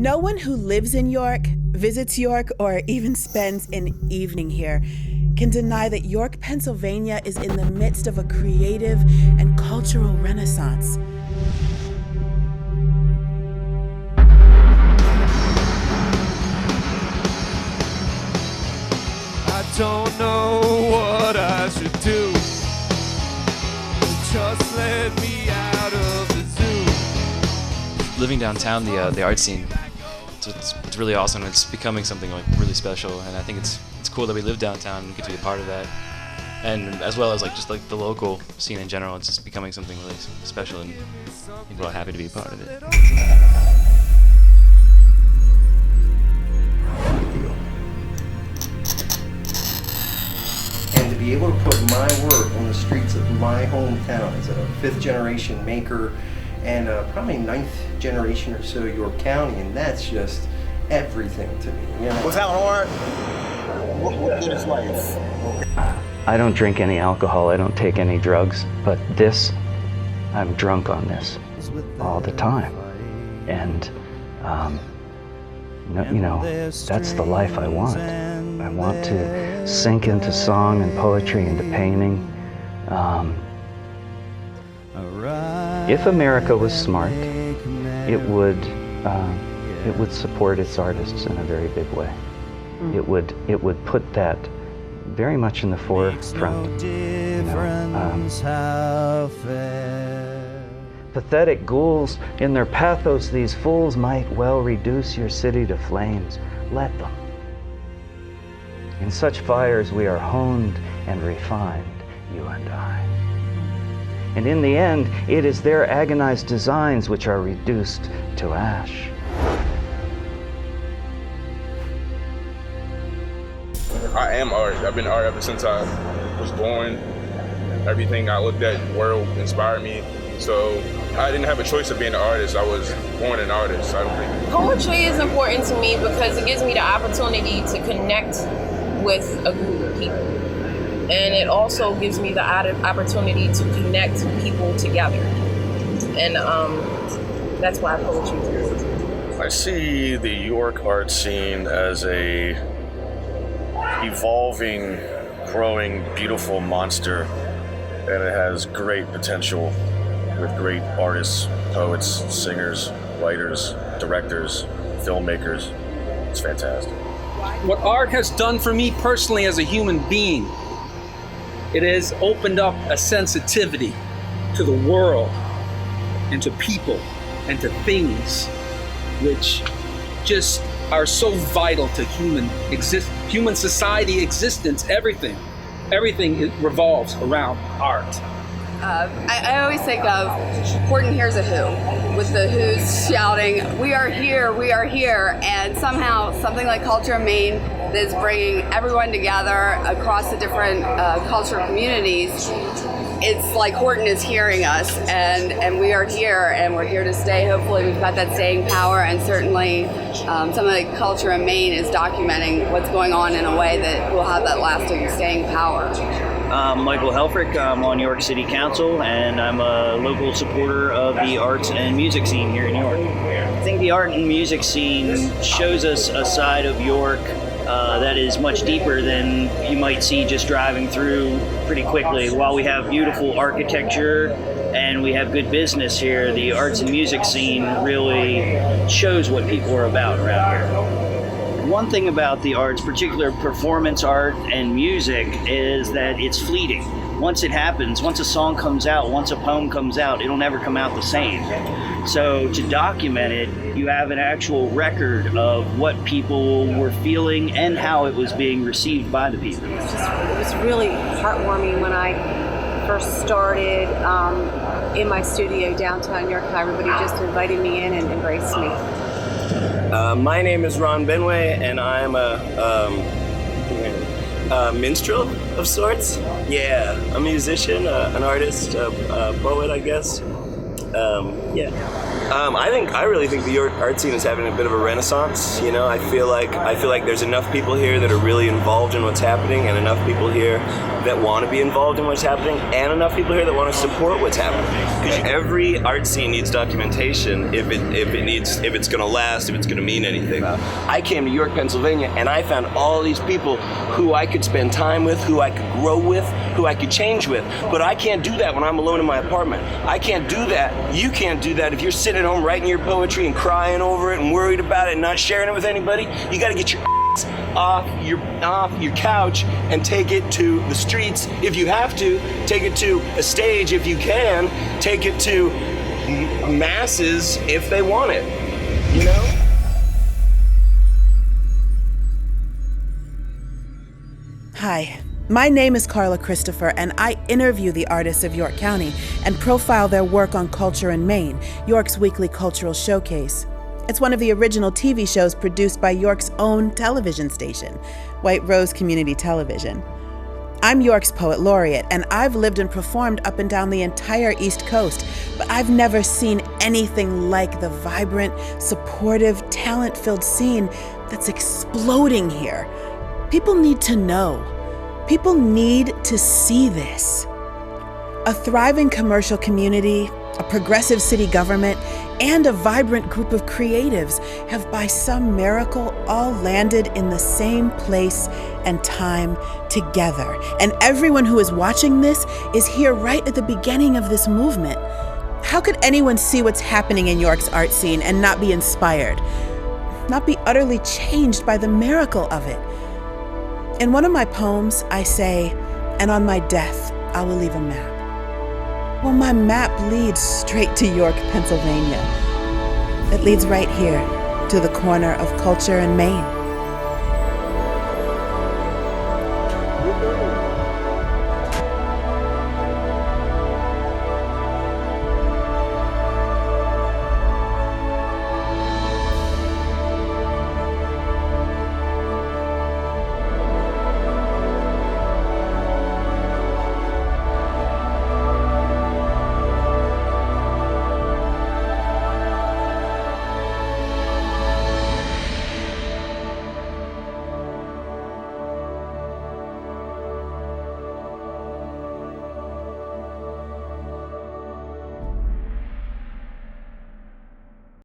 No one who lives in York, visits York, or even spends an evening here can deny that York, Pennsylvania is in the midst of a creative and cultural renaissance. I don't know what I should do. Just let me out of the zoo. Living downtown, the art scene, it's really awesome. It's becoming something like really special, and I think it's cool that we live downtown and get to be a part of that. And as well as just the local scene in general, it's just becoming something really special, and people are happy to be a part of it. And to be able to put my work on the streets of my hometown as a 5th generation maker and probably 9th generation or so York County, and that's just everything to me. You know? Without art, what good is life? I don't drink any alcohol, I don't take any drugs, but this, I'm drunk on this all the time. And, that's the life I want. I want to sink into song and poetry, into painting. If America was smart, it would support its artists in a very big way. It would put that very much in the forefront. Pathetic ghouls, in their pathos, these fools might well reduce your city to flames. Let them. In such fires we are honed and refined, you and I. And in the end, it is their agonized designs which are reduced to ash. I am art. I've been art ever since I was born. Everything I looked at in the world inspired me. So I didn't have a choice of being an artist. I was born an artist. I don't think. Poetry is important to me because it gives me the opportunity to connect with a group of people. And it also gives me the opportunity to connect people together. And that's why poetry is important. I see the York art scene as a evolving, growing, beautiful monster, and it has great potential with great artists, poets, singers, writers, directors, filmmakers. It's fantastic. What art has done for me personally as a human being, it has opened up a sensitivity to the world and to people and to things which just are so vital to human society existence, everything. Everything revolves around art. I always think of Horton Hears a Who, with the Who's shouting, "We are here, we are here," and somehow something like Culture in Maine is bringing everyone together across the different cultural communities. It's like Horton is hearing us, and we are here, and we're here to stay. Hopefully we've got that staying power, and certainly some of the Culture in Maine is documenting what's going on in a way that will have that lasting staying power. I'm Michael Helfrich. I'm on York City Council, and I'm a local supporter of the arts and music scene here in York. I think the art and music scene shows us a side of York that is much deeper than you might see just driving through pretty quickly. While we have beautiful architecture and we have good business here, the arts and music scene really shows what people are about around here. One thing about the arts, particular performance art and music, is that it's fleeting. Once it happens, once a song comes out, once a poem comes out, it'll never come out the same. So to document it, you have an actual record of what people were feeling and how it was being received by the people. It was really heartwarming when I first started in my studio downtown York. Everybody just invited me in and embraced me. My name is Ronn Benway, and I'm a minstrel of sorts. Yeah, a musician, an artist, a poet, I guess. Yeah. I really think the York art scene is having a bit of a renaissance. You know, I feel like there's enough people here that are really involved in what's happening, and enough people here that want to be involved in what's happening, and enough people here that want to support what's happening. Because every art scene needs documentation if it's going to last, if it's going to mean anything. I came to York, Pennsylvania, and I found all these people who I could spend time with, who I could grow with, who I could change with. But I can't do that when I'm alone in my apartment. I can't do that. You can't do that if you're sitting at home writing your poetry and crying over it and worried about it and not sharing it with anybody. You got to get your off your couch and take it to the streets if you have to. Take it to a stage if you can. Take it to masses if they want it. You know? Hi, my name is Carla Christopher, and I interview the artists of York County and profile their work on Culture in Maine, York's weekly cultural showcase. It's one of the original TV shows produced by York's own television station, White Rose Community Television. I'm York's poet laureate, and I've lived and performed up and down the entire East Coast, but I've never seen anything like the vibrant, supportive, talent-filled scene that's exploding here. People need to know. People need to see this. A thriving commercial community, a progressive city government, and a vibrant group of creatives have by some miracle all landed in the same place and time together. And everyone who is watching this is here right at the beginning of this movement. How could anyone see what's happening in York's art scene and not be inspired? Not be utterly changed by the miracle of it? In one of my poems, I say, "And on my death, I will leave a map." Well, my map leads straight to York, Pennsylvania. It leads right here to the corner of Culture in Maine.